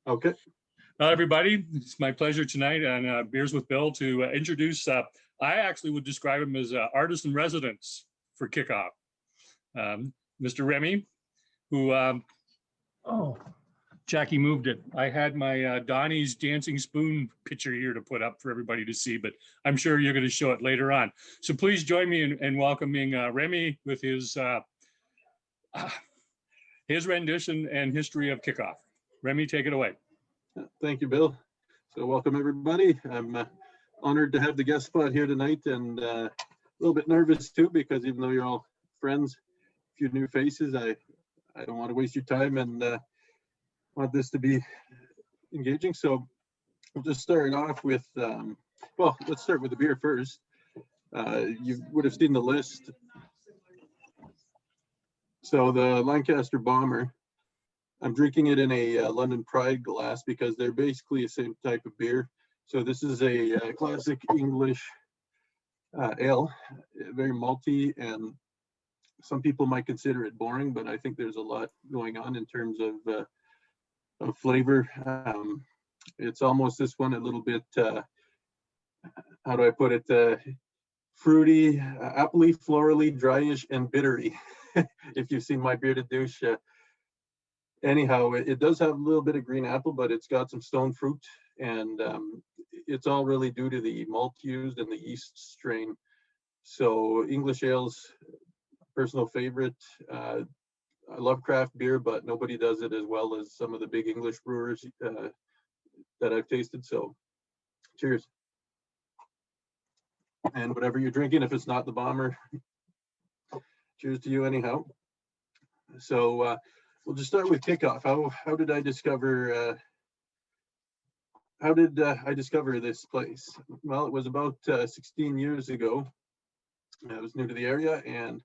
Okay. Everybody, it's my pleasure tonight on Beers with Bill to introduce, I actually would describe him as artist in residence for KickOff. Mr. Remi, who, oh, Jackie moved it. I had my Donnie's Dancing Spoon picture here to put up for everybody to see, but I'm sure you're going to show it later on. So please join me in welcoming Remi with his rendition and history of KickOff. Remi, take it away. Thank you, Bill. So welcome, everybody. I'm honored to have the guest spot here tonight, and a little bit nervous too, because even though you're all friends, a few new faces, I don't want to waste your time and want this to be engaging. So we'll just start off with, well, let's start with the beer first. You would have seen the list. So the Lancaster Bomber, I'm drinking it in a London Pride glass because they're basically the same type of beer. So this is a classic English ale, very malty, and some people might consider it boring, but I think there's a lot going on in terms of flavor. It's almost this one a little bit, how do I put it, fruity, appley, florally, dryish, and bittery. If you've seen my Bearded Douche. Anyhow, it does have a little bit of green apple, but it's got some stone fruit, and it's all really due to the malt used and the yeast strain. So English ales, personal favorite. I love craft beer, but nobody does it as well as some of the big English brewers that I've tasted. So cheers. And whatever you're drinking, if it's not the Bomber, cheers to you anyhow. So we'll just start with KickOff. How did I discover this place? Well, it was about 16 years ago. I was new to the area and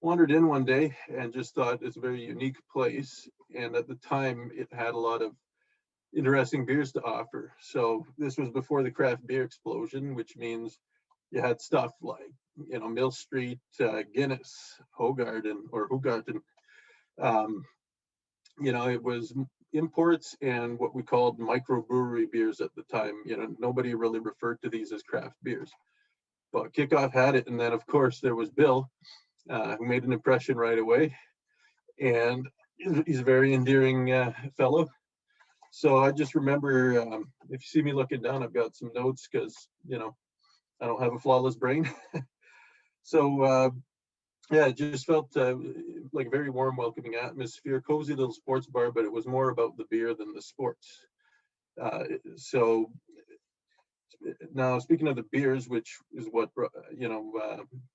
wandered in one day and just thought it's a very unique place. And at the time, it had a lot of interesting beers to offer. So this was before the craft beer explosion, which means you had stuff like, Mill Street, Guinness, Hogarden. It was imports and what we called microbrewery beers at the time. Nobody really referred to these as craft beers, but KickOff had it. And then of course there was Bill, who made an impression right away, and he's a very endearing fellow. So I just remember, if you see me looking down, I've got some notes because, I don't have a flawless brain. So yeah, it just felt like a very warm, welcoming atmosphere, cozy little sports bar, but it was more about the beer than the sports. So now, speaking of the beers, which is what,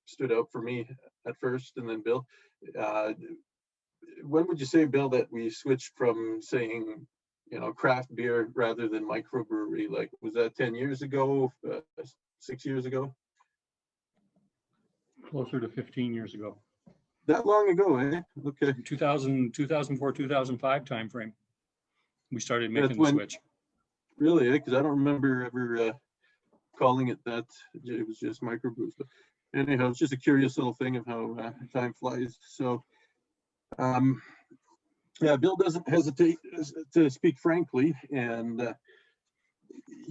stood out for me at first, and then Bill, when would you say, Bill, that we switched from saying, craft beer rather than microbrewery? Like, was that 10 years ago, 6 years ago? Closer to 15 years ago. That long ago, eh? Okay. 2004, 2005 timeframe. We started making the switch. Really, because I don't remember ever calling it that. It was just microbrews. But anyhow, it's just a curious little thing of how time flies. So, yeah, Bill doesn't hesitate to speak frankly, and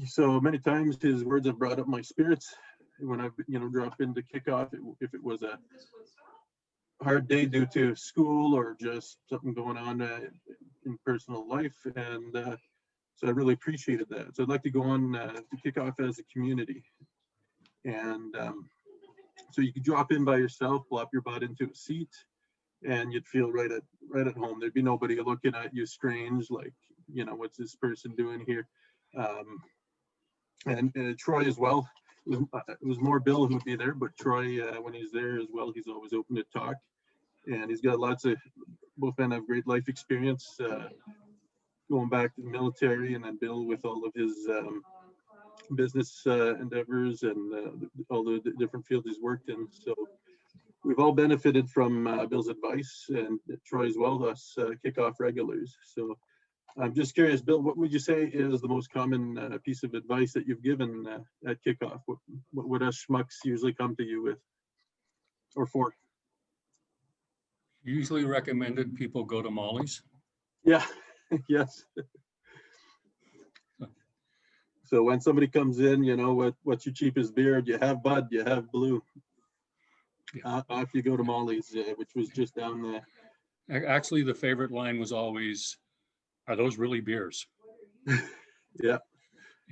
so many times his words have brought up my spirits when I've dropped into KickOff, if it was a hard day due to school or just something going on in personal life, and so I really appreciated that. So I'd like to go on to KickOff as a community, and so you could drop in by yourself, plop your butt into a seat, and you'd feel right at home. There'd be nobody looking at you strange, like, what's this person doing here? And Troy as well. It was more Bill who'd be there, but Troy, when he's there as well, he's always open to talk. And he's got both men have great life experience, going back to the military, and then Bill with all of his business endeavors and all the different fields he's worked in. So we've all benefited from Bill's advice, and Troy as well, us KickOff regulars. So I'm just curious, Bill, what would you say is the most common piece of advice that you've given at KickOff? What would us schmucks usually come to you with or for? Usually recommended people go to Molly's. Yeah, yes. So when somebody comes in, you know, what's your cheapest beer? Do you have Bud? Do you have Blue? Off you go to Molly's, which was just down there. Actually, the favorite line was always, "Are those really beers?" Yeah.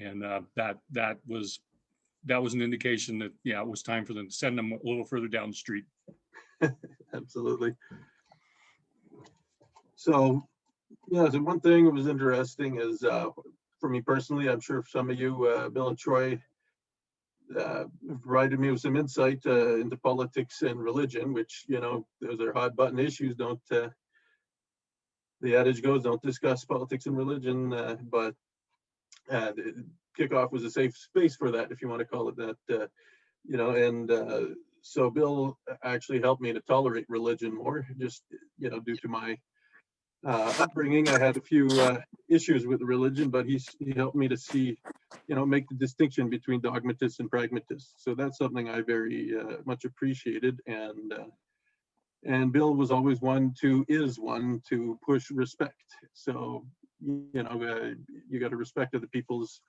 And that was an indication that, yeah, it was time for them to send them a little further down the street. Absolutely. So, yeah, so one thing that was interesting is, for me personally, I'm sure for some of you, Bill and Troy, provided me with some insight into politics and religion, which, you know, those are hot button issues. Don't, the adage goes, don't discuss politics and religion, but KickOff was a safe space for that, if you want to call it that, you know, and so Bill actually helped me to tolerate religion more, just, you know, due to my upbringing. I had a few issues with religion, but he helped me to see, you know, make the distinction between dogmatists and pragmatists. So that's something I very much appreciated. And Bill was always one to push respect. So, you know, you got to respect other people's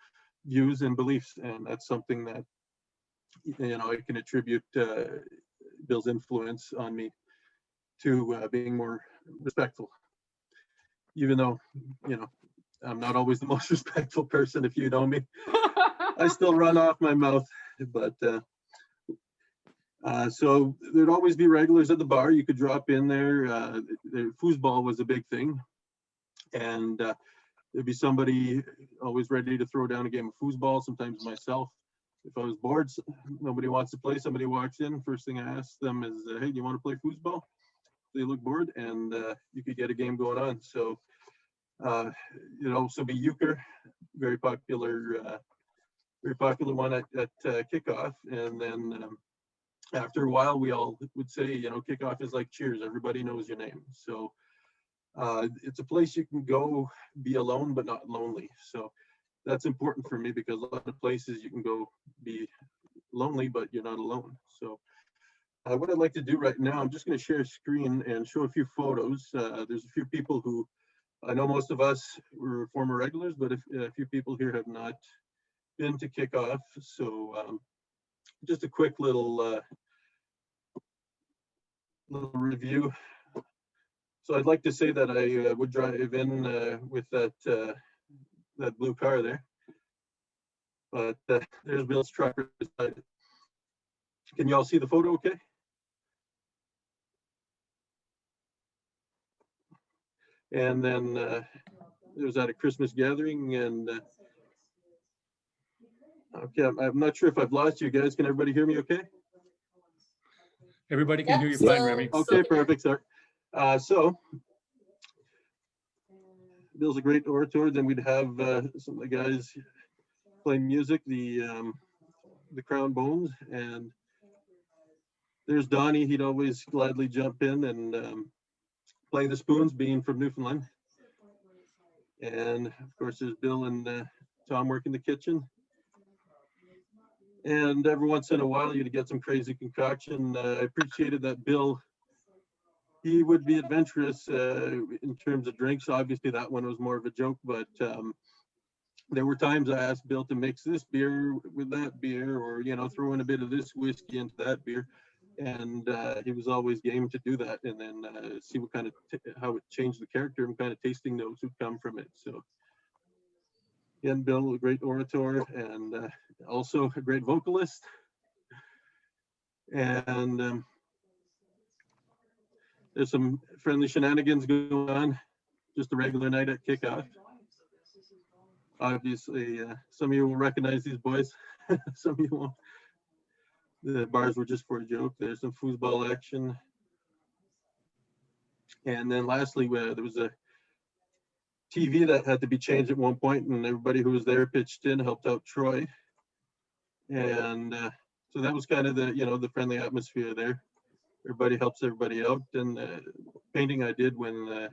views and beliefs, and that's something that, you know, I can attribute Bill's influence on me to being more respectful. Even though, you know, I'm not always the most respectful person, if you know me. I still run off my mouth, but so there'd always be regulars at the bar. You could drop in there. The foosball was a big thing, and there'd be somebody always ready to throw down a game of foosball, sometimes myself. If I was bored, nobody wants to play, somebody walks in, first thing I ask them is, hey, do you want to play foosball? They look bored, and you could get a game going on. So you'd also be euchre, very popular one at KickOff. And then after a while, we all would say, you know, KickOff is like Cheers, everybody knows your name. So it's a place you can go be alone but not lonely. So that's important for me, because a lot of places you can go be lonely but you're not alone. So what I'd like to do right now, I'm just going to share a screen and show a few photos. There's a few people who, I know most of us were former regulars, but a few people here have not been to KickOff. So just a quick little review. So I'd like to say that I would drive in with that blue car there, but there's Bill's truck beside it. Can you all see the photo okay? And then there was at a Christmas gathering, and okay, I'm not sure if I've lost you guys. Can everybody hear me okay? Everybody can hear you fine, Remi. Okay, perfect, sir. So Bill's a great orator. Then we'd have some of the guys playing music, the Crown Bones, and there's Donnie. He'd always gladly jump in and play the spoons, being from Newfoundland. And of course, there's Bill and Tom working the kitchen. And every once in a while, you'd get some crazy concoction. I appreciated that Bill, he would be adventurous in terms of drinks. Obviously, that one was more of a joke, but there were times I asked Bill to mix this beer with that beer, or, you know, throw in a bit of this whiskey into that beer. And he was always game to do that, and then see what kind of how it changed the character and kind of tasting notes would come from it. So again, Bill, a great orator, and also a great vocalist. And there's some friendly shenanigans going on, just a regular night at KickOff. Obviously, some of you will recognize these boys, some of you won't. The bars were just for a joke. There's some foosball action. And then lastly, there was a TV that had to be changed at one point, and everybody who was there pitched in, helped out Troy. And so that was kind of the, you know, the friendly atmosphere there. Everybody helps everybody out. And painting I did when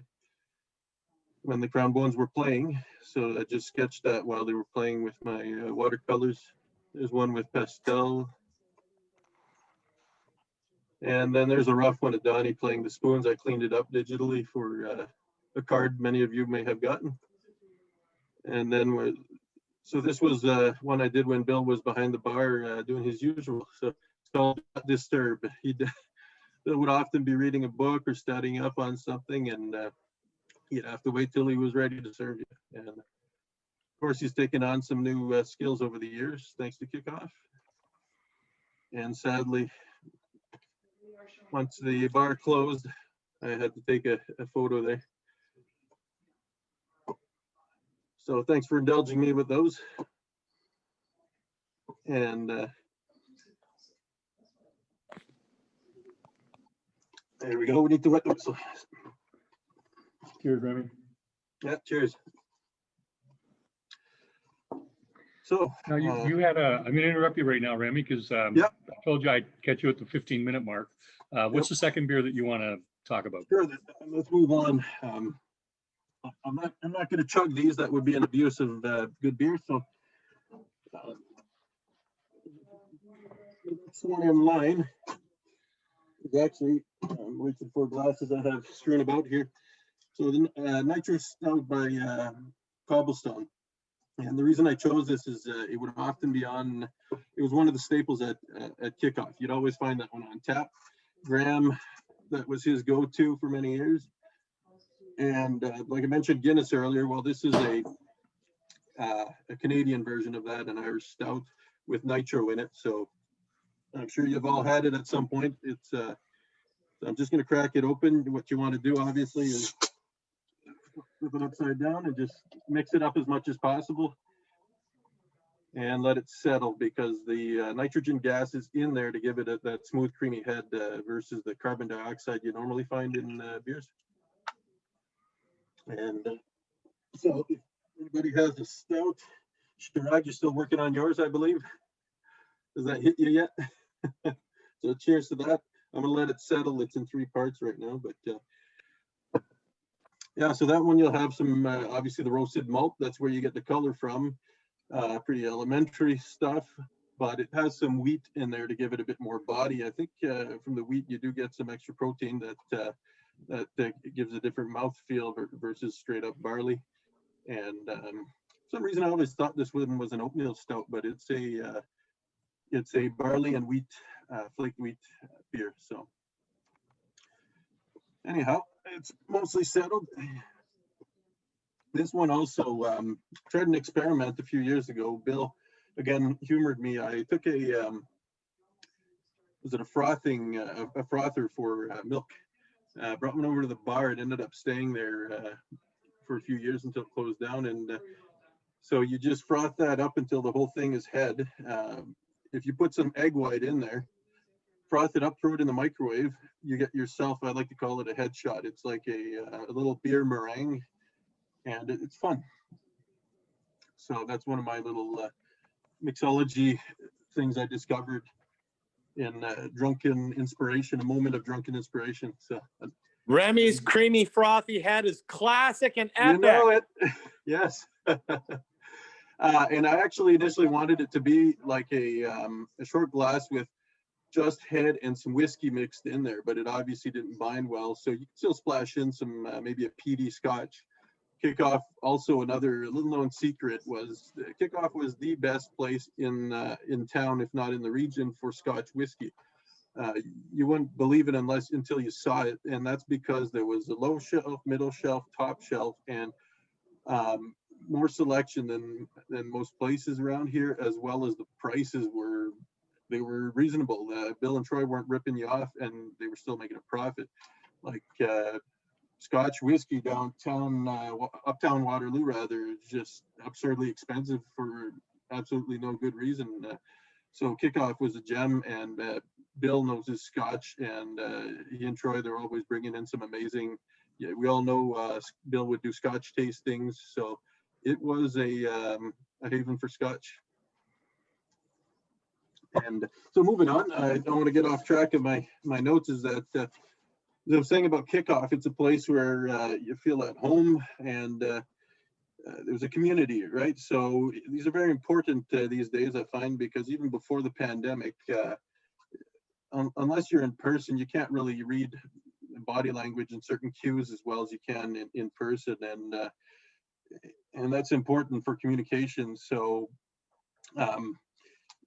the Crown Bones were playing. So I just sketched that while they were playing with my watercolors. There's one with pastel. And then there's a rough one of Donnie playing the spoons. I cleaned it up digitally for a card many of you may have gotten. And then So this was one I did when Bill was behind the bar doing his usual. So it's called Not Disturb. Bill would often be reading a book or studying up on something, and you'd have to wait till he was ready to serve you. And of course, he's taken on some new skills over the years, thanks to KickOff. And sadly, once the bar closed, I had to take a photo there. So thanks for indulging me with those. And there we go. We need to wet the whistle. Cheers, Remi. Yeah, cheers. So now you had I'm going to interrupt you right now, Remi, because I told you I'd catch you at the 15-minute mark. What's the second beer that you want to talk about? Sure. Let's move on. I'm not going to chug these. That would be an abuse of good beer. So this one in line is actually reaching for glasses I have strewn about here. So the Nitro Stout by Cobblestone. And the reason I chose this is it would often be on, it was one of the staples at KickOff. You'd always find that one on tap. Graham, that was his go-to for many years. And like I mentioned Guinness earlier, well, this is a Canadian version of that, an Irish stout with nitro in it. So I'm sure you've all had it at some point. It's I'm just going to crack it open. What you want to do, obviously, is flip it upside down and just mix it up as much as possible and let it settle, because the nitrogen gas is in there to give it that smooth, creamy head versus the carbon dioxide you normally find in beers. And so if anybody has a stout, Shirag, you're still working on yours, I believe. Does that hit you yet? So cheers to that. I'm gonna let it settle. It's in 3 parts right now, but yeah, so that one you'll have some, obviously the roasted malt, that's where you get the color from. Pretty elementary stuff, but it has some wheat in there to give it a bit more body. I think from the wheat, you do get some extra protein that gives a different mouthfeel versus straight up barley. And for some reason, I always thought this one was an oatmeal stout, but it's a barley and wheat, flaked wheat beer. So anyhow, it's mostly settled. This one also tried an experiment a few years ago. Bill, again, humored me. I took a, was it a frother for milk? Brought one over to the bar. It ended up staying there for a few years until it closed down. And so you just froth that up until the whole thing is head. If you put some egg white in there, froth it up, throw it in the microwave, you get yourself, I like to call it a headshot. It's like a little beer meringue, and it's fun. So that's one of my little mixology things I discovered in drunken inspiration, a moment of drunken inspiration. So Remi's creamy frothy head is classic and epic. You know it. Yes. And I actually initially wanted it to be like a short glass with just head and some whiskey mixed in there, but it obviously didn't bind well. So you can still splash in some maybe a peaty scotch. KickOff, also another little known secret, was KickOff was the best place in town, if not in the region, for Scotch whiskey. You wouldn't believe it until you saw it, and that's because there was a low shelf, middle shelf, top shelf, and more selection than most places around here, as well as the prices were reasonable. Bill and Troy weren't ripping you off, and they were still making a profit. Like Scotch whiskey downtown, uptown Waterloo rather, is just absurdly expensive for absolutely no good reason. So KickOff was a gem, and Bill knows his Scotch, and he and Troy, they're always bringing in some amazing. Yeah, we all know Bill would do Scotch tastings, so it was a haven for Scotch. And so moving on, I don't want to get off track of my notes. Is that as I was saying about KickOff, it's a place where you feel at home, and there's a community, right? So these are very important these days, I find, because even before the pandemic, unless you're in person, you can't really read body language and certain cues as well as you can in person. And and that's important for communication. So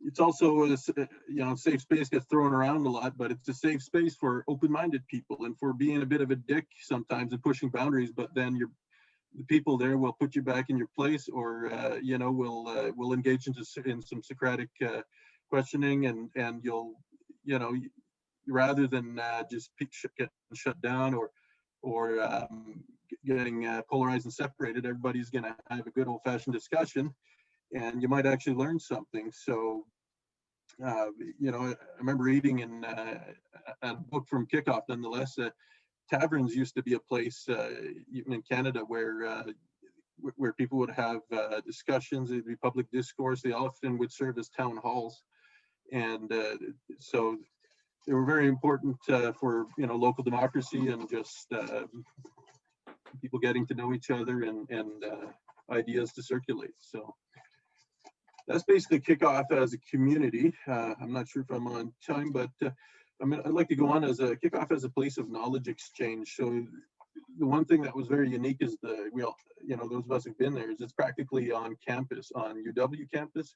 it's also a safe space gets thrown around a lot, but it's a safe space for open-minded people and for being a bit of a dick sometimes and pushing boundaries. But then the people there will put you back in your place, or will engage in some Socratic questioning, and you'll rather than just getting shut down or getting polarized and separated, everybody's going to have a good old-fashioned discussion, and you might actually learn something. So I remember reading in a book from KickOff, nonetheless, taverns used to be a place, even in Canada, where people would have discussions. It'd be public discourse. They often would serve as town halls, and so they were very important for local democracy and just people getting to know each other and ideas to circulate. So that's basically KickOff as a community. I'm not sure if I'm on time, but I'd like to go on as a KickOff as a place of knowledge exchange. So the one thing that was very unique is those of us who've been there, is it's practically on campus, on UW campus.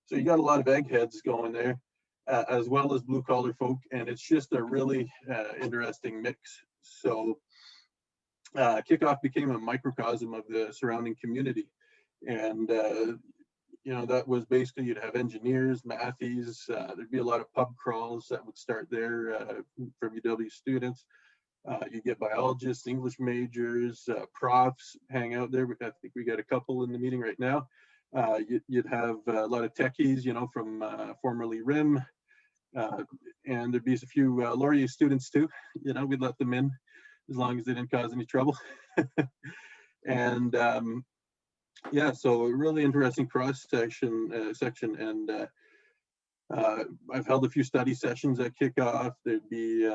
So you got a lot of eggheads going there, as well as blue collar folk, and it's just a really interesting mix. So KickOff became a microcosm of the surrounding community, and that was basically, you'd have engineers, mathies, there'd be a lot of pub crawls that would start there from UW students. You get biologists, English majors, profs hang out there. I think we got a couple in the meeting right now. You'd have a lot of techies, from formerly RIM, and there'd be a few Laurier students too. We'd let them in as long as they didn't cause any trouble. And so a really interesting cross section, and I've held a few study sessions at KickOff. There'd be,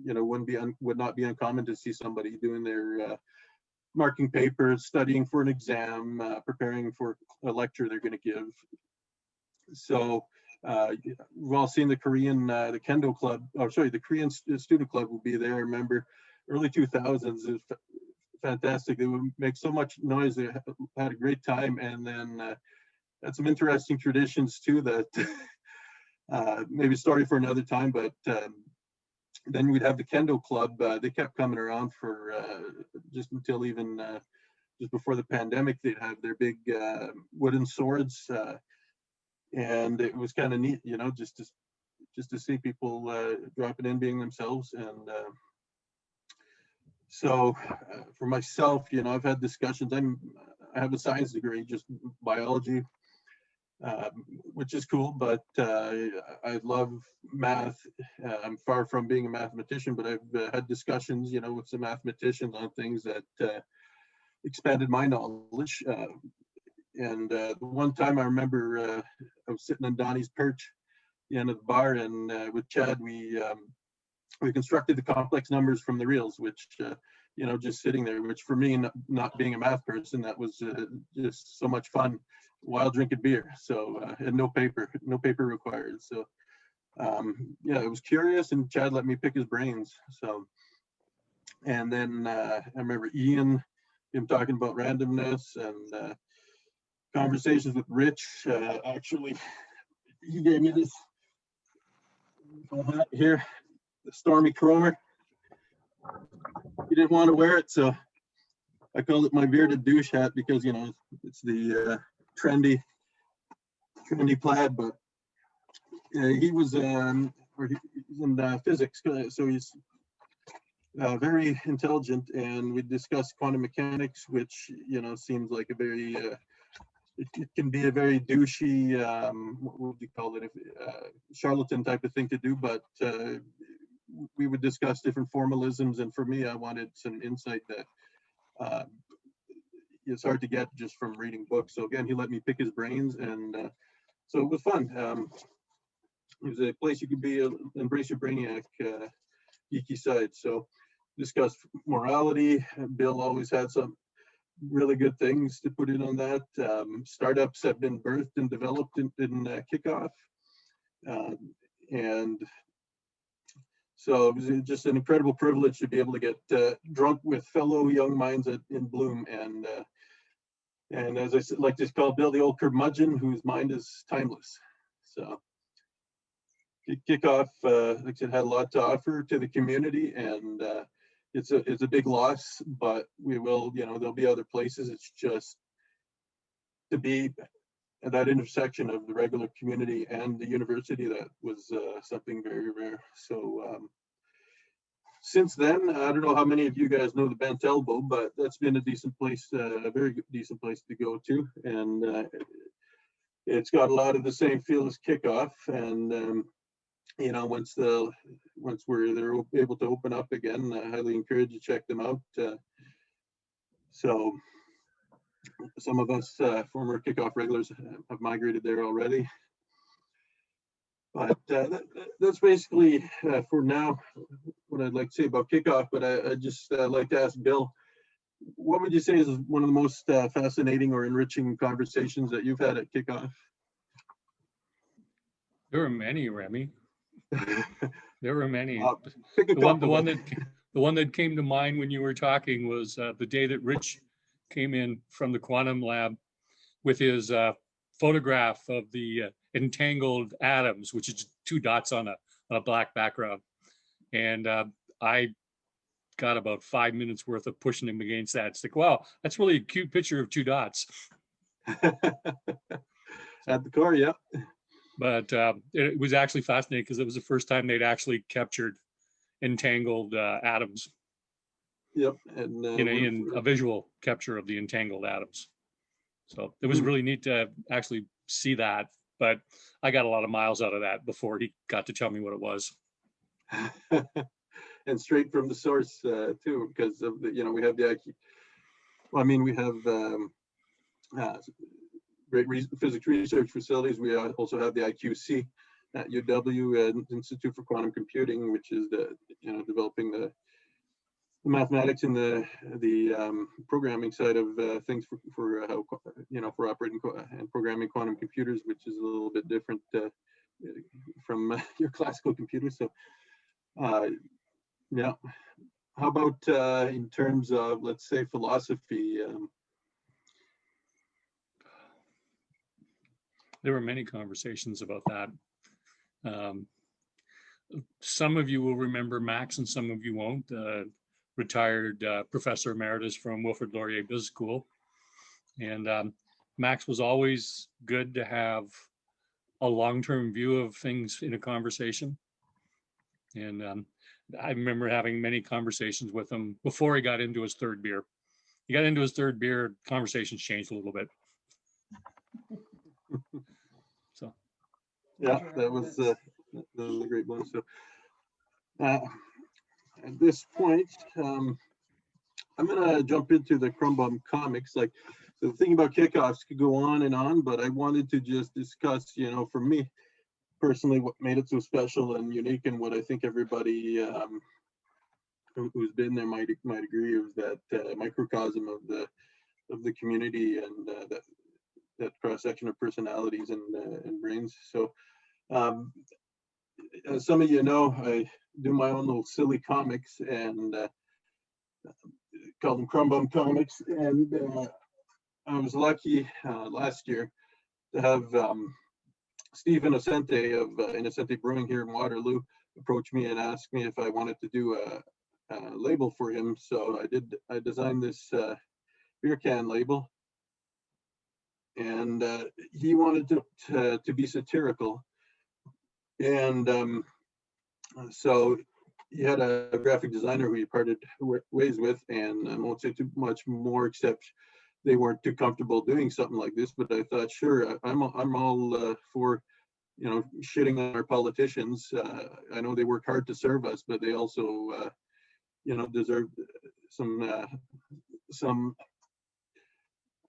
would not be uncommon to see somebody doing their marking papers, studying for an exam, preparing for a lecture they're going to give. So we've all seen the Korean, the Kendo Club, the Korean Student Club will be there. I remember early 2000s, it was fantastic. They would make so much noise. They had a great time, and then had some interesting traditions too that maybe a story for another time. But then we'd have the Kendo Club. They kept coming around for just until even just before the pandemic. They'd have their big wooden swords, and it was kind of neat, just to see people dropping in, being themselves. And so for myself, I've had discussions. I have a science degree, just biology, which is cool, but I love math. I'm far from being a mathematician, but I've had discussions, with some mathematicians on things that expanded my knowledge. And the one time I remember I was sitting on Donnie's perch at the end of the bar, and with Chad, we constructed the complex numbers from the reals, which, just sitting there, which for me, not being a math person, that was just so much fun while drinking beer. So, and no paper required. So, I was curious, and Chad let me pick his brains. So, and then I remember him talking about randomness, and conversations with Rich. Actually, he gave me this hat here, the Stormy Chromer. He didn't want to wear it, so I called it my Bearded Douche hat because it's the trendy plaid. But he was he's in physics, so he's very intelligent, and we discussed quantum mechanics, which seems like a very it can be a very douchey, what would you call it, charlatan type of thing to do, but we would discuss different formalisms, and for me, I wanted some insight that it's hard to get just from reading books. So again, he let me pick his brains, and so it was fun. It was a place you could embrace your brainiac geeky side. So discuss morality. Bill always had some really good things to put in on that. Startups have been birthed and developed in KickOff, and so it was just an incredible privilege to be able to get drunk with fellow young minds in bloom, and And as I like to call Bill, the old curmudgeon whose mind is timeless. So KickOff, like I said, had a lot to offer to the community, and it's a big loss, but we will, there'll be other places. It's just to be at that intersection of the regular community and the university, that was something very rare. So since then, I don't know how many of you guys know the Bent Elbow, but that's been a decent place, a very decent place to go to. And it's got a lot of the same feel as KickOff. And, once they're able to open up again, I highly encourage you to check them out. So some of us former KickOff regulars have migrated there already. But that's basically for now what I'd like to say about KickOff. But I just like to ask Bill, what would you say is one of the most fascinating or enriching conversations that you've had at KickOff? There were many, Remi. There were many. The one that came to mind when you were talking was the day that Rich came in from the quantum lab with his photograph of the entangled atoms, which is 2 dots on a black background. And I got about 5 minutes worth of pushing him against that. It's like, wow, that's really a cute picture of 2 dots. At the core, yeah. But it was actually fascinating because it was the first time they'd actually captured entangled atoms. Yep. And in a visual capture of the entangled atoms. So it was really neat to actually see that. But I got a lot of miles out of that before he got to tell me what it was. And straight from the source too, because of the, we have the IQ. Well, I mean, we have great physics research facilities. We also have the IQC at UW, Institute for Quantum Computing, which is developing the mathematics and the programming side of things for how for operating and programming quantum computers, which is a little bit different from your classical computers. So yeah, how about in terms of, let's say, philosophy? There were many conversations about that. Some of you will remember Max and some of you won't. Retired professor emeritus from Wilfrid Laurier Business School. And Max was always good to have a long-term view of things in a conversation. And I remember having many conversations with him before he got into his 3rd beer. He got into his 3rd beer, conversations changed a little bit. So yeah, that was a great one. So at this point, I'm gonna jump into the Chromeboom Comics. So the thing about KickOffs could go on and on, but I wanted to just discuss, for me personally, what made it so special and unique, and what I think everybody who's been there might agree is that microcosm of the community, and that cross section of personalities and brains. So as some of you know, I do my own little silly comics, and call them Chromeboom Comics. And I was lucky last year to have Steve Innocente of Innocente Brewing here in Waterloo approach me and ask me if I wanted to do a label for him. So I did. I designed this beer can label, and he wanted to be satirical, and so he had a graphic designer who he parted ways with, and I won't say too much more except they weren't too comfortable doing something like this. But I thought, sure, I'm all for shitting on our politicians. I know they work hard to serve us, but they also deserve some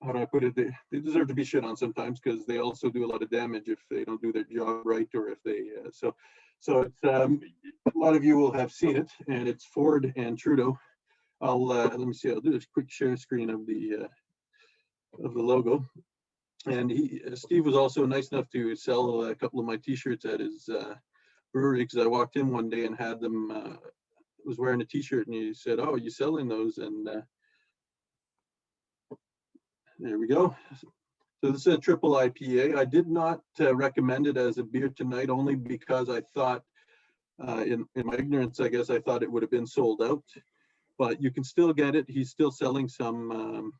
how do I put it? They deserve to be shit on sometimes, because they also do a lot of damage if they don't do their job right, or if they so it's a lot of you will have seen it, and it's Ford and Trudeau. I'll let me see. I'll do this quick share screen of the logo. And Steve was also nice enough to sell a couple of my T-shirts at his brewery, because I walked in one day and had them. Was wearing a T-shirt, and he said, "Oh, you selling those?" And There we go. So this is a triple IPA. I did not recommend it as a beer tonight, only because I thought, in my ignorance, I guess I thought it would have been sold out. But you can still get it. He's still selling some.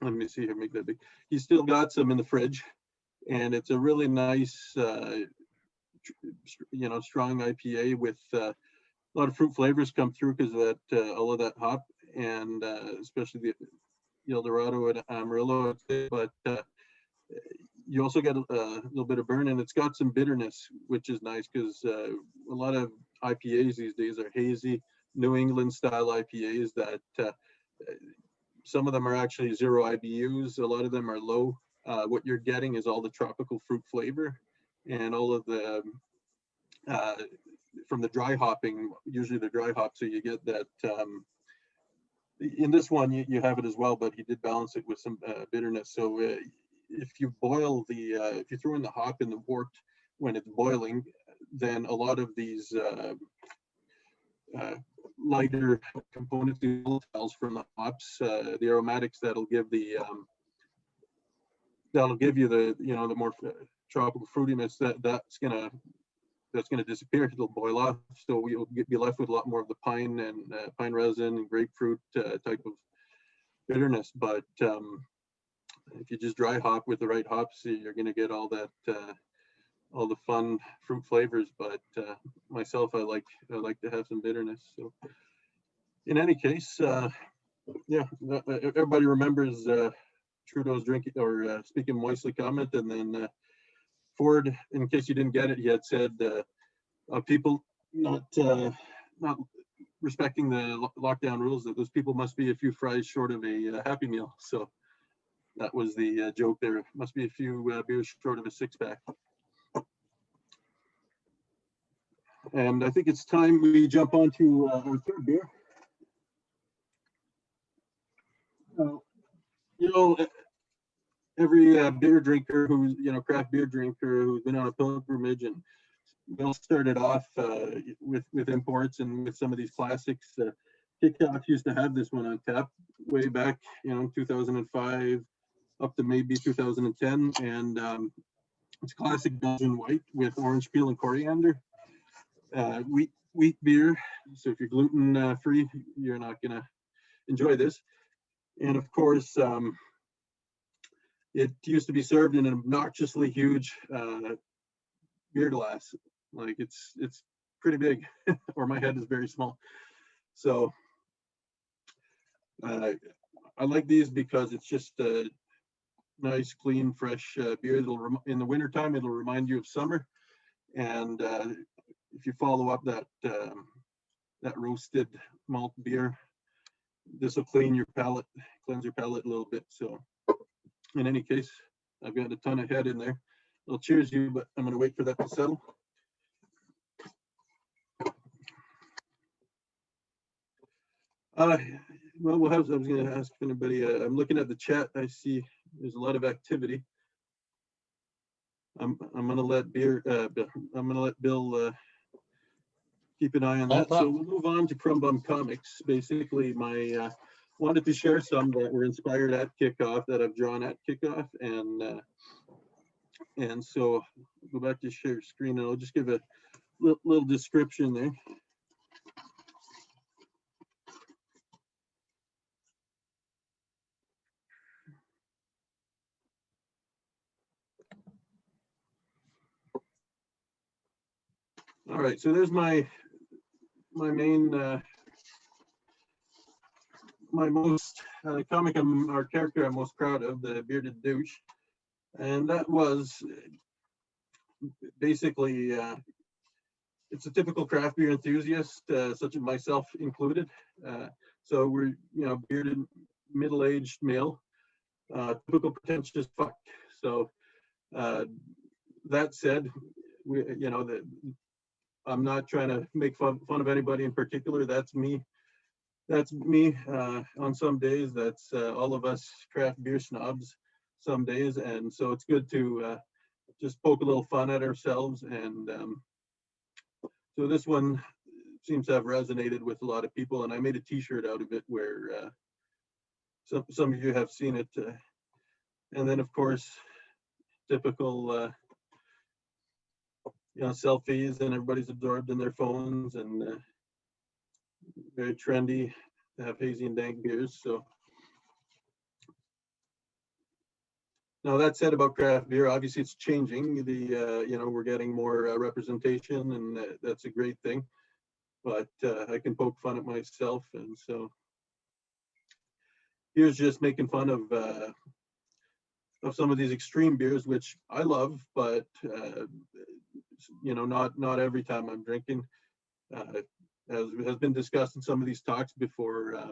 Let me see here, make that big. He's still got some in the fridge, and it's a really nice, strong IPA with a lot of fruit flavors come through because of that, all of that hop, and especially the El Dorado and Amarillo. But you also get a little bit of burn, and it's got some bitterness, which is nice because a lot of IPAs these days are hazy New England style IPAs that some of them are actually 0 IBUs. A lot of them are low. What you're getting is all the tropical fruit flavor and all of the from the dry hopping, usually the dry hop. So you get that. In this one, you have it as well, but he did balance it with some bitterness. So if you boil if you throw in the hop in the wort when it's boiling, then a lot of these lighter components, the volatiles from the hops, the aromatics that'll give you the the more tropical fruitiness, that's gonna disappear. It'll boil off, so you'll be left with a lot more of the pine and pine resin and grapefruit type of bitterness. But if you just dry hop with the right hops, you're gonna get all that all the fun fruit flavors. But myself, I like to have some bitterness. So in any case, yeah, everybody remembers Trudeau's drinking or speaking moistly comment, and then Ford, in case you didn't get it, he had said people not respecting the lockdown rules, that those people must be a few fries short of a Happy Meal. So that was the joke there. Must be a few beers short of a 6-pack. And I think it's time we jump on to our third beer. Every beer drinker who's, craft beer drinker who's been on a pilgrimage, and Bill started off with imports and with some of these classics. KickOff used to have this one on tap way back, 2005 up to maybe 2010, and it's classic Belgian white with orange peel and coriander. Wheat beer, so if you're gluten free, you're not gonna enjoy this. And of course, it used to be served in an obnoxiously huge beer glass. Like it's pretty big, or my head is very small. So I like these because it's just a nice, clean, fresh beer. In the wintertime, it'll remind you of summer. And if you follow up that roasted malt beer, this will cleanse your palate a little bit. So in any case, I've got a ton of head in there. I'll cheers you, but I'm going to wait for that to settle. Well, I was going to ask if anybody, I'm looking at the chat. I see there's a lot of activity. I'm going to let Bill keep an eye on that. So we'll move on to Chromeboom Comics. Basically, my wanted to share some that were inspired at KickOff, that I've drawn at KickOff, and so go back to share screen, and I'll just give a little description there. All right, so there's my main my most comic or character I'm most proud of, the Bearded Douche, and that was basically it's a typical craft beer enthusiast, such as myself included. So we're bearded, middle-aged male, typical pretentious fuck. So that said, I'm not trying to make fun of anybody in particular. That's me. That's me on some days. That's all of us craft beer snobs some days. And so it's good to just poke a little fun at ourselves. And so this one seems to have resonated with a lot of people. And I made a t-shirt out of it where some of you have seen it. And then of course, typical, selfies, and everybody's absorbed in their phones, and very trendy to have hazy and dank beers. So now that said about craft beer, obviously it's changing. We're getting more representation, and that's a great thing. But I can poke fun at myself, and so here's just making fun of some of these extreme beers, which I love, but not every time I'm drinking. As has been discussed in some of these talks before,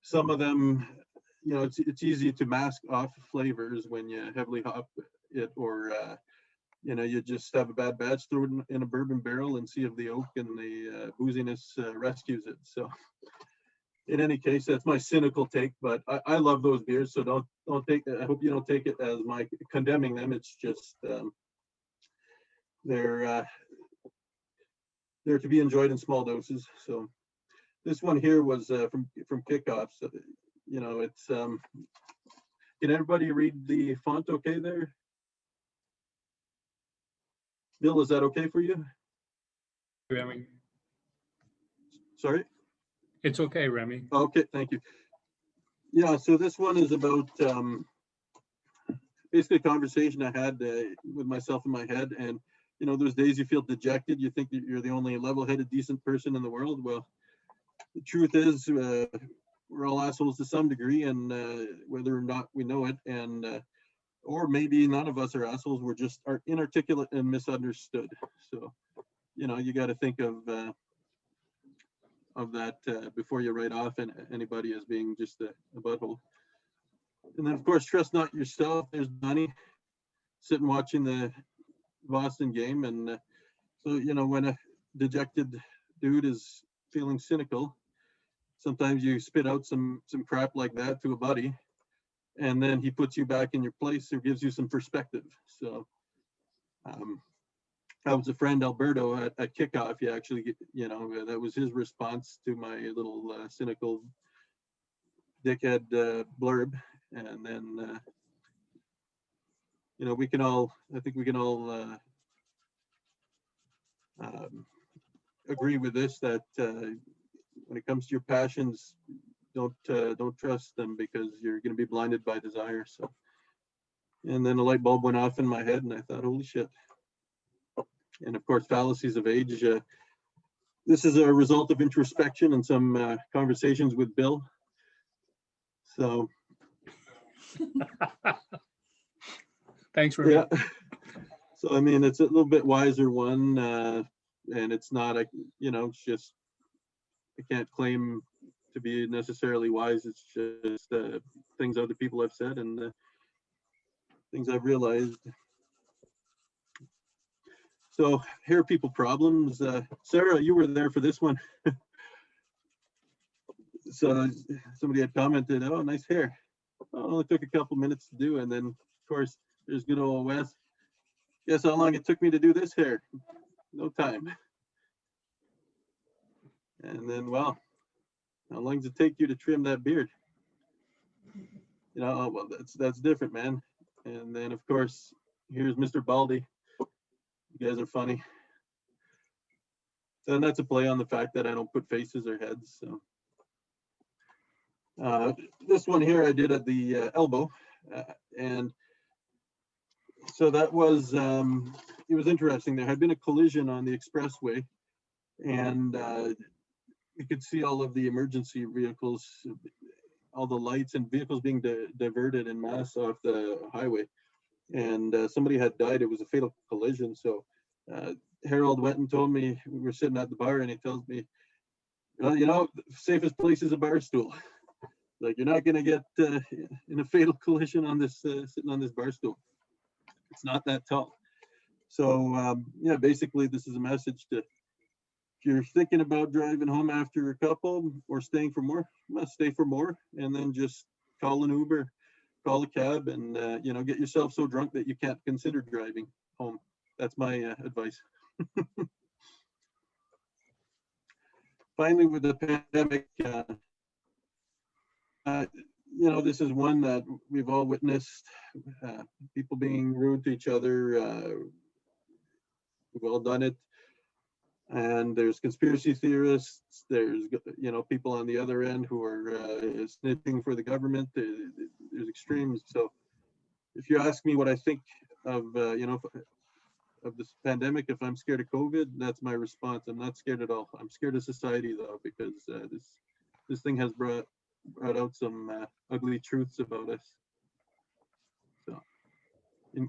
some of them, it's easy to mask off flavors when you heavily hop it, or you just have a bad batch, throw it in a bourbon barrel and see if the oak and the booziness rescues it. So in any case, that's my cynical take, but I love those beers. So don't take it. I hope you don't take it as my condemning them. It's just they're to be enjoyed in small doses. So this one here was from KickOff. So it's can everybody read the font okay there? Bill, is that okay for you? Remi. Sorry? It's okay, Remi. Okay, thank you. Yeah, so this one is about basically a conversation I had with myself in my head. And, those days you feel dejected, you think that you're the only level-headed, decent person in the world. Well, the truth is we're all assholes to some degree, and whether or not we know it, and or maybe none of us are assholes, we're just inarticulate and misunderstood. So, you got to think of that before you write off anybody as being just a butthole. And then, of course, trust not yourself. There's Donnie sitting watching the Boston game, and so when a dejected dude is feeling cynical, sometimes you spit out some crap like that to a buddy, and then he puts you back in your place or gives you some perspective. So that was a friend, Alberto, at KickOff. He actually, that was his response to my little cynical dickhead blurb. And then, we can all, I think we can all agree with this, that when it comes to your passions, don't trust them, because you're going to be blinded by desire. So, and then a light bulb went off in my head, and I thought, holy shit. And of course, fallacies of age. This is a result of introspection and some conversations with Bill. So, thanks, Remi. yeah. So I mean, it's a little bit wiser one, and it's not it's just, I can't claim to be necessarily wise. It's just things other people have said, and things I've realized. So hair people problems. Sarah, you were there for this one. So somebody had commented, "Oh, nice hair." Well, it only took a couple minutes to do, and then of course there's good old Wes. Guess how long it took me to do this hair? No time. And then, well, how long does it take you to trim that beard? Well, that's different, man. And then of course, here's Mr. Baldy. You guys are funny. And that's a play on the fact that I don't put faces or heads. So this one here I did at the elbow, and so that was it was interesting. There had been a collision on the expressway, and you could see all of the emergency vehicles, all the lights and vehicles being diverted en masse off the highway, and somebody had died. It was a fatal collision. So Harold went and told me, we were sitting at the bar, and he tells me, well, the safest place is a bar stool. Like, you're not going to get in a fatal collision on this sitting on this bar stool. It's not that tall. So yeah, basically this is a message to, if you're thinking about driving home after a couple or staying for more, you must stay for more, and then just call an Uber, call a cab, and get yourself so drunk that you can't consider driving home. That's my advice. Finally, with the pandemic, you know, this is one that we've all witnessed, people being rude to each other. We've all done it. And there's conspiracy theorists, there's, you know, people on the other end who are snitching for the government. There's extremes. So if you ask me what I think of, you know, of this pandemic, if I'm scared of COVID, that's my response. I'm not scared at all. I'm scared of society though, because this thing has brought out some ugly truths about us. So,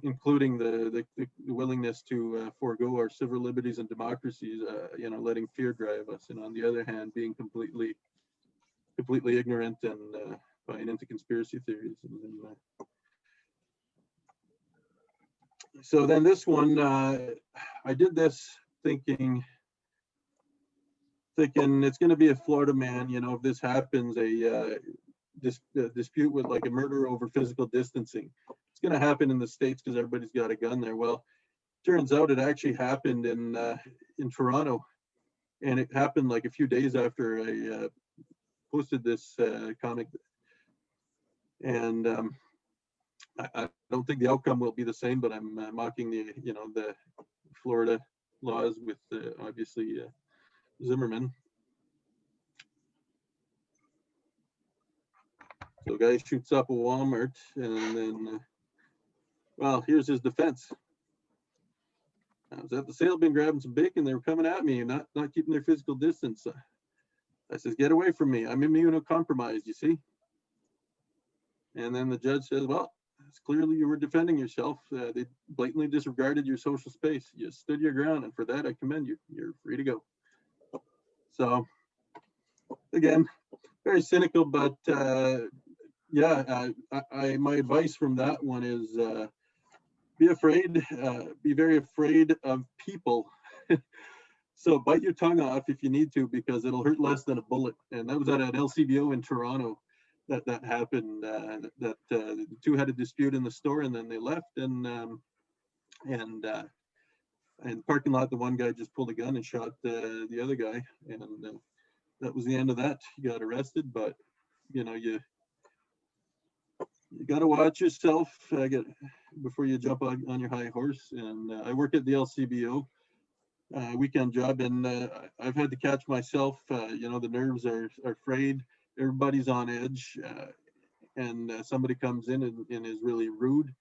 including the willingness to forego our civil liberties and democracies, you know, letting fear drive us, and on the other hand, being completely ignorant and buying into conspiracy theories. So then this one, I did this thinking it's going to be a Florida man. You know, if this happens, a dispute with like a murder over physical distancing, it's going to happen in the States because everybody's got a gun there. Well, turns out it actually happened in Toronto, and it happened like a few days after I posted this comic. And I don't think the outcome will be the same, but I'm mocking the Florida laws with obviously Zimmerman. So a guy shoots up a Walmart, and then, well, here's his defense. I was at the sale bin grabbing some bacon. They were coming at me and not keeping their physical distance. I says, get away from me. I'm immunocompromised, you see. And then the judge says, well, it's clearly you were defending yourself. They blatantly disregarded your social space. You stood your ground, and for that, I commend you. You're free to go. So, again, very cynical, but yeah, my advice from that one is be very afraid of people. So bite your tongue off if you need to, because it'll hurt less than a bullet. And that was at an LCBO in Toronto that happened. The two had a dispute in the store, and then they left. And in the parking lot, the one guy just pulled a gun and shot the other guy, and that was the end of that. He got arrested, but you know, you got to watch yourself before you jump on your high horse. And I work at the LCBO. Weekend job, and I've had to catch myself. You know, the nerves are frayed. Everybody's on edge, and somebody comes in and is really rude.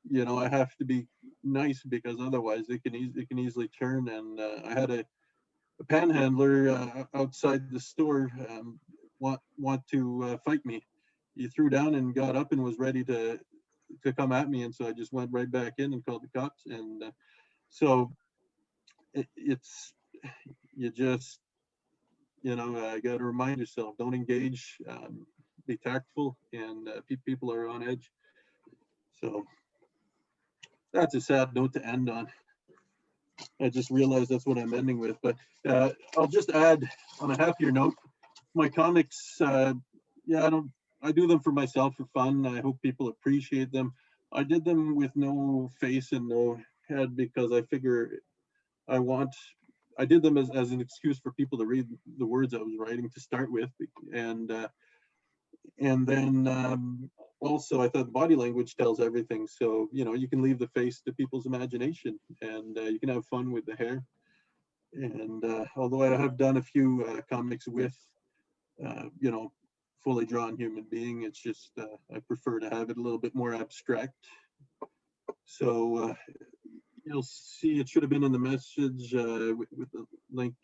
You know, I have to be nice, because otherwise it can easily turn. And I had a panhandler outside the store want to fight me. He threw down and got up and was ready to come at me, and so I just went right back in and called the cops. And so it's, you just, you know, got to remind yourself, don't engage, be tactful, and people are on edge. So that's a sad note to end on. I just realized that's what I'm ending with. But I'll just add on a happier note, my comics, yeah, I do them for myself for fun. I hope people appreciate them. I did them with no face and no head, because I figure I did them as an excuse for people to read the words I was writing to start with. And then also I thought the body language tells everything. So, you know, you can leave the face to people's imagination, and you can have fun with the hair. And although I have done a few comics with, you know, fully drawn human being, it's just, I prefer to have it a little bit more abstract. So you'll see, it should have been in the message with the link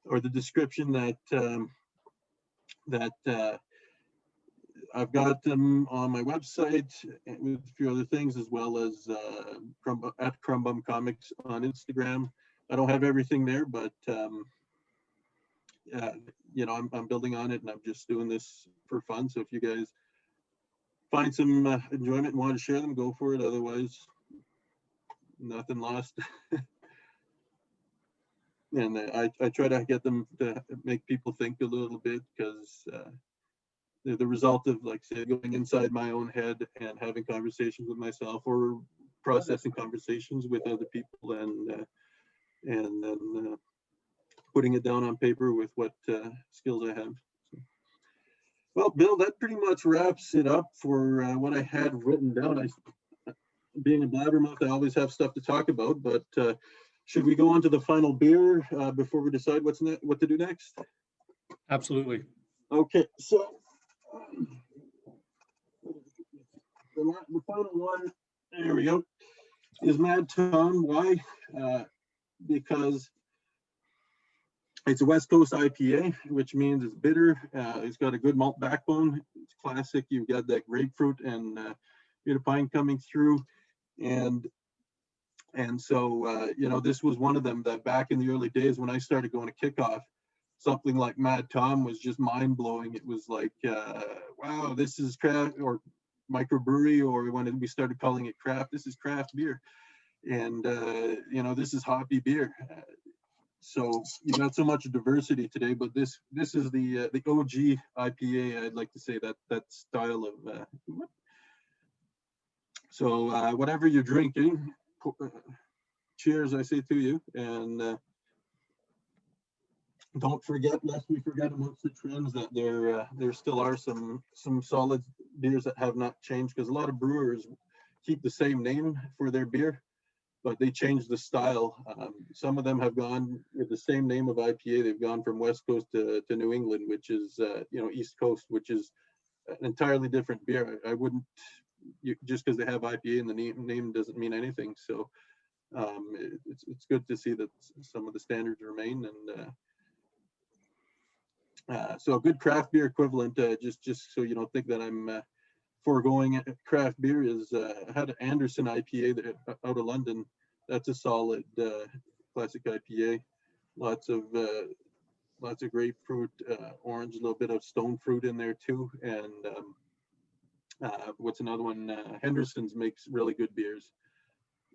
or the description that I've got them on my website with a few other things, as well as at Chromeboom Comics on Instagram. I don't have everything there, but you know, I'm building on it, and I'm just doing this for fun. So if you guys find some enjoyment and want to share them, go for it. Otherwise, nothing lost. And I try to get them to make people think a little bit, because they're the result of, like, say, going inside my own head and having conversations with myself, or processing conversations with other people, and then putting it down on paper with what skills I have. So, Well, Bill, that pretty much wraps it up for what I had written down. Being a blabbermouth, I always have stuff to talk about, but should we go on to the final beer before we decide what to do next? Absolutely. Okay, so the final one, there we go, is Mad Tom. Why? Because it's a West Coast IPA, which means it's bitter. It's got a good malt backbone. It's classic. You've got that grapefruit and bit of pine coming through, and so you know, this was one of them that back in the early days when I started going to KickOff, something like Mad Tom was just mind blowing. It was like, wow, this is craft or microbrewery, or when we started calling it craft, this is craft beer, and you know, this is hoppy beer. So you got so much diversity today, but this is the OG IPA. I'd like to say that style of. So whatever you're drinking, cheers, I say to you, and don't forget, lest we forget amongst the trends, that there still are some solid beers that have not changed, because a lot of brewers keep the same name for their beer, but they changed the style. Some of them have gone with the same name of IPA. They've gone from West Coast to New England, which is, you know, East Coast, which is an entirely different beer. I wouldn't, just because they have IPA in the name doesn't mean anything. So it's good to see that some of the standards remain. And so a good craft beer equivalent, just so you don't think that I'm foregoing craft beer, is I had an Anderson IPA that, out of London. That's a solid classic IPA. Lots of grapefruit, orange, a little bit of stone fruit in there too. And what's another one? Henderson's makes really good beers.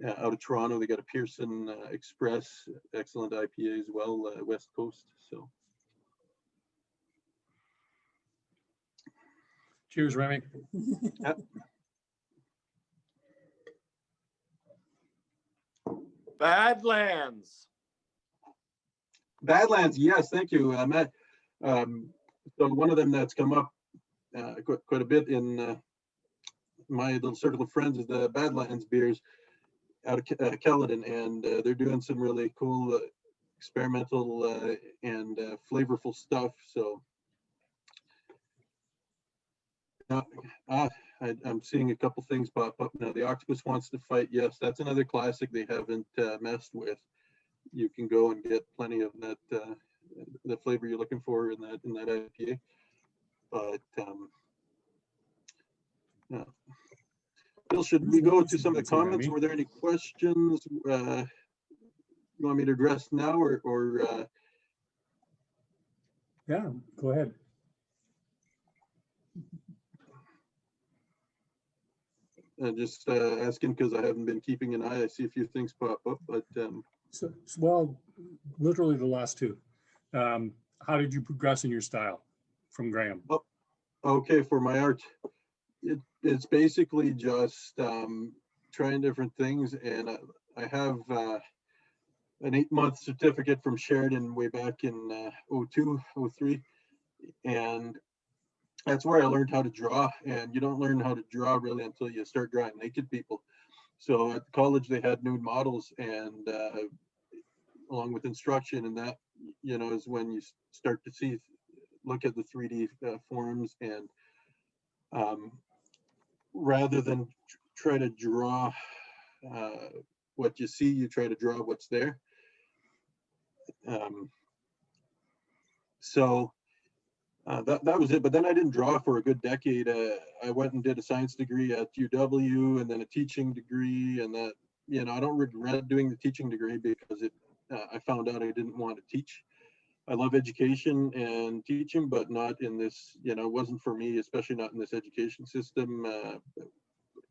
Out of Toronto, they got a Pearson Express, excellent IPA as well, West Coast. So. Cheers, Remi. Yep. Badlands. Badlands, yes, thank you, Matt. So one of them that's come up quite a bit in my little circle of friends is the Badlands beers out of Calidon, and they're doing some really cool experimental and flavorful stuff. So I'm seeing a couple things pop up now. The Octopus Wants to Fight. Yes, that's another classic they haven't messed with. You can go and get plenty of that, the flavor you're looking for in that IPA. But Bill, should we go to some of the comments? Were there any questions you want me to address now, or Yeah, go ahead. just asking because I haven't been keeping an eye. I see a few things pop up, but Well, literally the last two. How did you progress in your style from Graham? Oh, okay, for my art, it's basically just trying different things, and I have an 8-month certificate from Sheridan way back in 02, 03, and that's where I learned how to draw. And you don't learn how to draw really until you start drawing naked people. So at college they had nude models, and along with instruction, and that, you know, is when you start to look at the 3D forms, and rather than try to draw what you see, you try to draw what's there. So that was it. But then I didn't draw for a good decade. I went and did a science degree at UW, and then a teaching degree, and that, you know, I don't regret doing the teaching degree because I found out I didn't want to teach. I love education and teaching, but not in this, you know, it wasn't for me, especially not in this education system.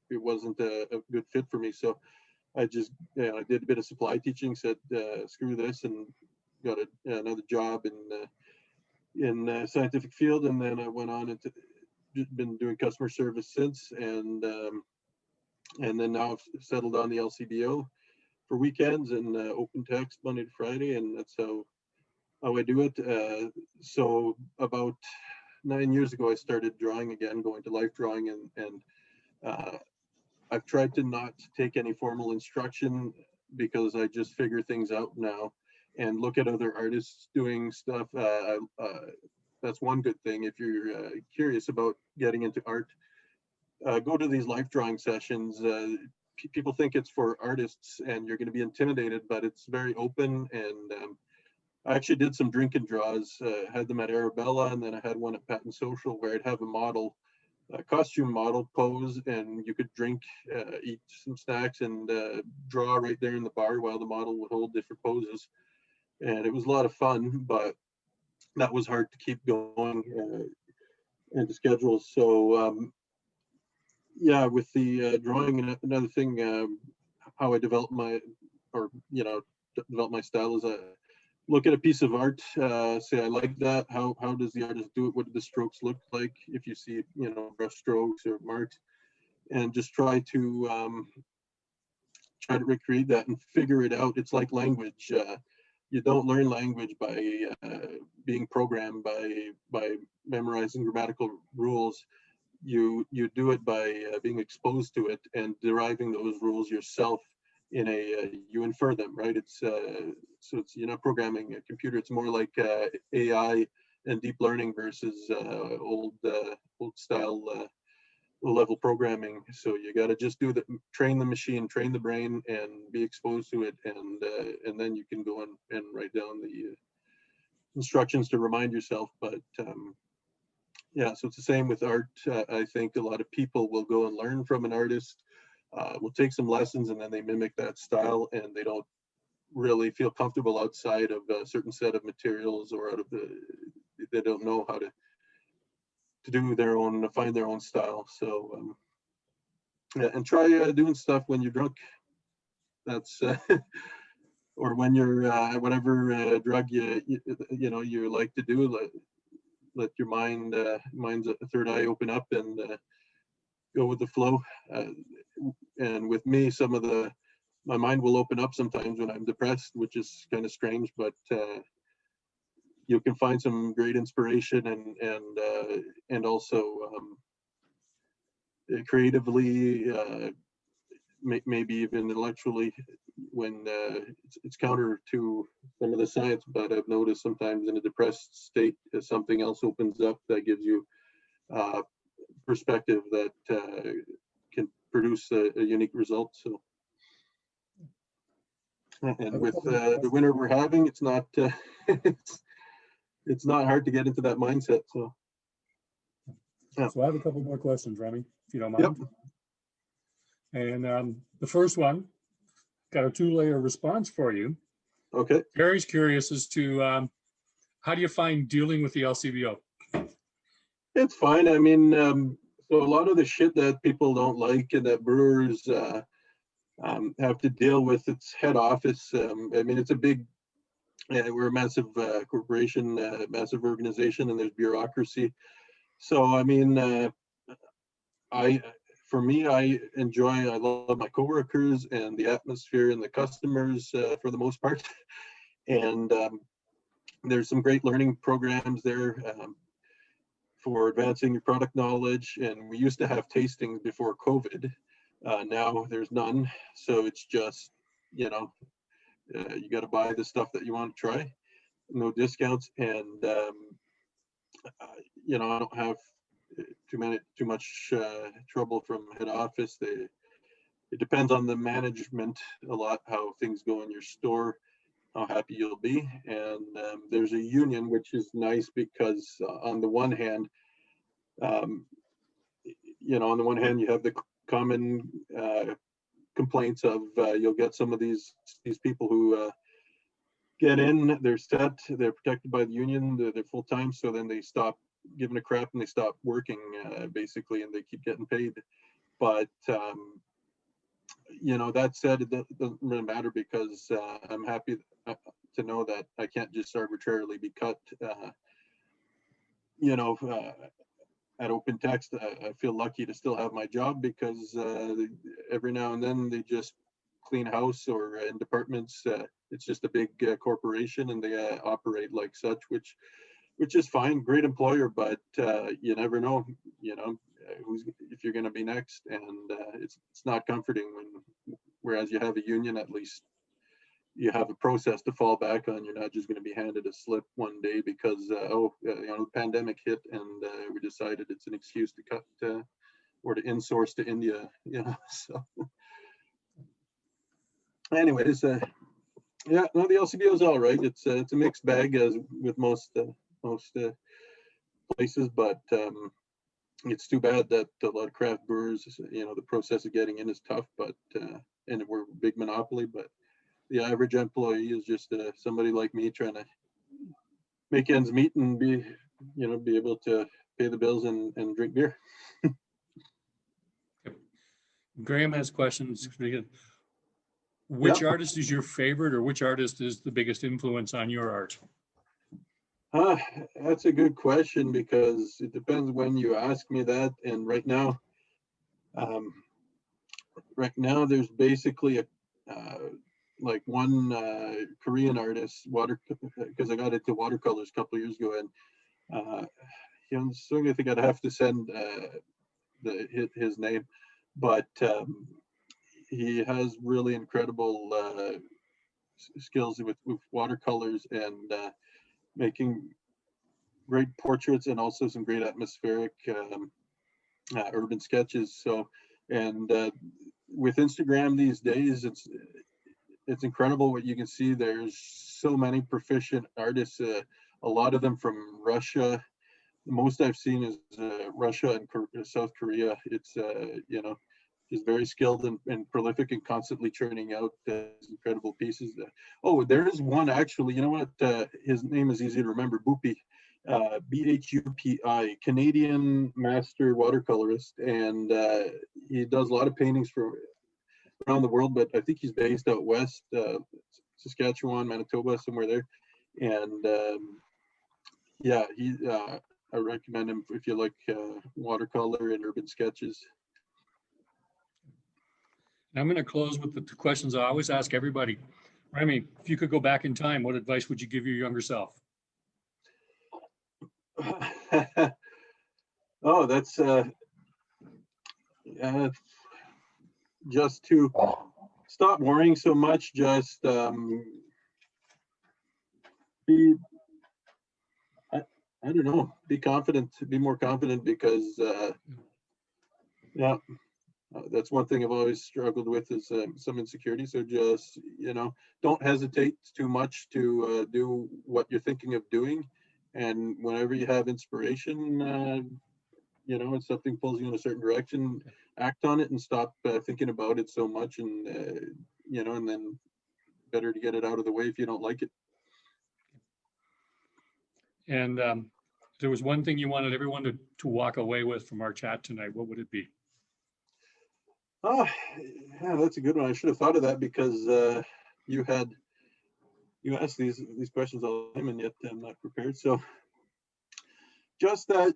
It wasn't a good fit for me. So I just, I did a bit of supply teaching, said, screw this, and got another job in the scientific field. And then I went on into, been doing customer service since. And then now I've settled on the LCBO for weekends and open text Monday to Friday. And that's how I do it. So about 9 years ago, I started drawing again, going to life drawing, and I've tried to not take any formal instruction because I just figure things out now and look at other artists doing stuff. That's one good thing. If you're curious about getting into art, go to these life drawing sessions. People think it's for artists and you're going to be intimidated, but it's very open. And I actually did some drink and draws, had them at Arabella, and then I had one at Patton Social where I'd have a model, a costume model pose, and you could drink, eat some snacks, and draw right there in the bar while the model would hold different poses. And it was a lot of fun, but that was hard to keep going and to schedule. So yeah, with the drawing, and another thing, how I develop my, or develop my style is look at a piece of art, say I like that. How does the artist do it? What do the strokes look like? If you see brush strokes or marks, and just try to recreate that and figure it out. It's like language. You don't learn language by being programmed, by memorizing grammatical rules. You do it by being exposed to it and deriving those rules yourself. You infer them, right? It's so you're not programming a computer. It's more like AI and deep learning versus old style low level programming. So you got to just train the machine, train the brain, and be exposed to it, and then you can go and write down the instructions to remind yourself. But yeah, so it's the same with art. I think a lot of people will go and learn from an artist, will take some lessons, and then they mimic that style, and they don't really feel comfortable outside of a certain set of materials, or they don't know how to do their own, find their own style. So yeah, and try doing stuff when you're drunk. That's or when you're whatever drug you like to do. Let your mind's a third eye open up and go with the flow. And with me, my mind will open up sometimes when I'm depressed, which is kind of strange, but you can find some great inspiration and also creatively, maybe even intellectually, when it's counter to some of the science. But I've noticed sometimes in a depressed state, something else opens up that gives you perspective that can produce a unique result. So, and with the winter we're having, it's not it's not hard to get into that mindset. So, yeah. So I have a couple more questions, Remi, if you don't mind. Yep. And the first one, got a 2-layer response for you. Okay. Gary's curious as to how do you find dealing with the LCBO? It's fine. I mean, so a lot of the shit that people don't like and that brewers have to deal with, its head office. I mean, it's a big, we're a massive corporation, massive organization, and there's bureaucracy. So, I mean, for me, I love my coworkers and the atmosphere and the customers for the most part. And there's some great learning programs there for advancing your product knowledge. And we used to have tastings before COVID. Now there's none. So it's just, you got to buy the stuff that you want to try. No discounts. And, I don't have too much trouble from head office. It depends on the management a lot, how things go in your store, how happy you'll be. And there's a union, which is nice because on the one hand, you have the common complaints of you'll get some of these people who get in, they're set, they're protected by the union, they're full time, so then they stop giving a crap and they stop working basically, and they keep getting paid. But that said, it doesn't really matter because I'm happy to know that I can't just arbitrarily be cut. At Open Text, I feel lucky to still have my job because every now and then they just clean house, or in departments, it's just a big corporation and they operate like such, which which is fine, great employer, but you never know, if you're going to be next, and it's not comforting whereas you have a union, at least you have a process to fall back on. You're not just going to be handed a slip one day because the pandemic hit and we decided it's an excuse to cut or to insource to India. So anyways, the LCBO is all right. It's a mixed bag as with most places, but it's too bad that a lot of craft brewers, the process of getting in is tough, but and we're a big monopoly, but the average employee is just somebody like me trying to make ends meet and be able to pay the bills and drink beer. Graham has questions. Which artist is your favorite, or which artist is the biggest influence on your art? That's a good question, because it depends when you ask me that. And right now there's basically like one Korean artist, because I got into watercolors a couple of years ago, and so I think I'd have to send his name, but he has really incredible skills with watercolors and making great portraits, and also some great atmospheric urban sketches. So, and with Instagram these days, it's incredible what you can see. There's so many proficient artists, a lot of them from Russia. The most I've seen is Russia and South Korea. It's just very skilled and prolific, and constantly churning out incredible pieces. There is one actually. You know what? His name is easy to remember. Bupi, Bhupi, Canadian master watercolorist, and he does a lot of paintings for around the world. But I think he's based out west, Saskatchewan, Manitoba, somewhere there. And I recommend him if you like watercolor and urban sketches. I'm going to close with the two questions I always ask everybody. Remi, if you could go back in time, what advice would you give your younger self? That's just to stop worrying so much. Just I don't know, be confident, be more confident, because that's one thing I've always struggled with, is some insecurity. So just, don't hesitate too much to do what you're thinking of doing. And whenever you have inspiration, and something pulls you in a certain direction, act on it and stop thinking about it so much. And, and then better to get it out of the way if you don't like it. And if there was one thing you wanted everyone to walk away with from our chat tonight, what would it be? That's a good one. I should have thought of that, because you asked these questions all the time, and yet I'm not prepared. So just that,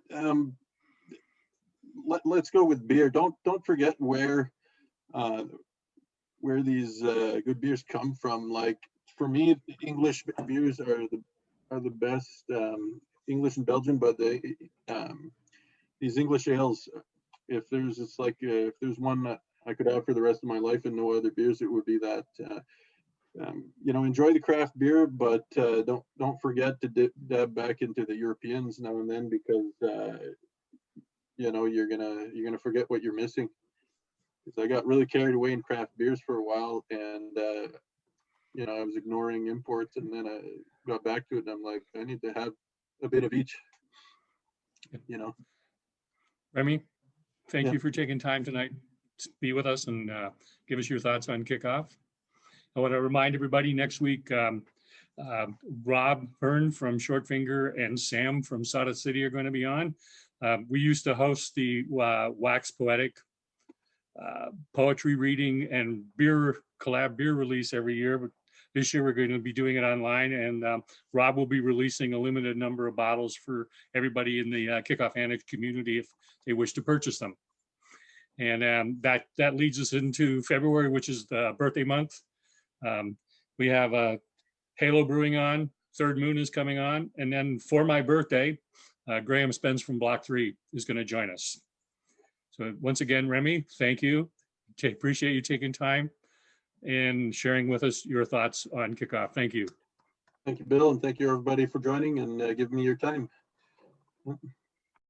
let's go with beer. Don't forget where these good beers come from. Like, for me, English beers are the best, English and Belgian, but these English ales, if there's one that I could have for the rest of my life and no other beers, it would be that. Enjoy the craft beer, but don't forget to dab back into the Europeans now and then, because you're gonna forget what you're missing. Because I got really carried away in craft beers for a while, and I was ignoring imports, and then I got back to it, and I'm like, I need to have a bit of each. Remi, thank you for taking time tonight to be with us and give us your thoughts on KickOff. I want to remind everybody, next week, Rob Byrne from Shortfinger and Sam from Sada City are going to be on. We used to host the Wax Poetic poetry reading and collab beer release every year, but this year we're going to be doing it online, and Rob will be releasing a limited number of bottles for everybody in the KickOff Annex community if they wish to purchase them. And that leads us into February, which is the birthday month. We have Halo Brewing on, Third Moon is coming on. And then for my birthday, Graham Spence from Block 3 is going to join us. So once again, Remi, thank you. Appreciate you taking time and sharing with us your thoughts on KickOff. Thank you. Thank you, Bill, and thank you everybody for joining and giving me your time.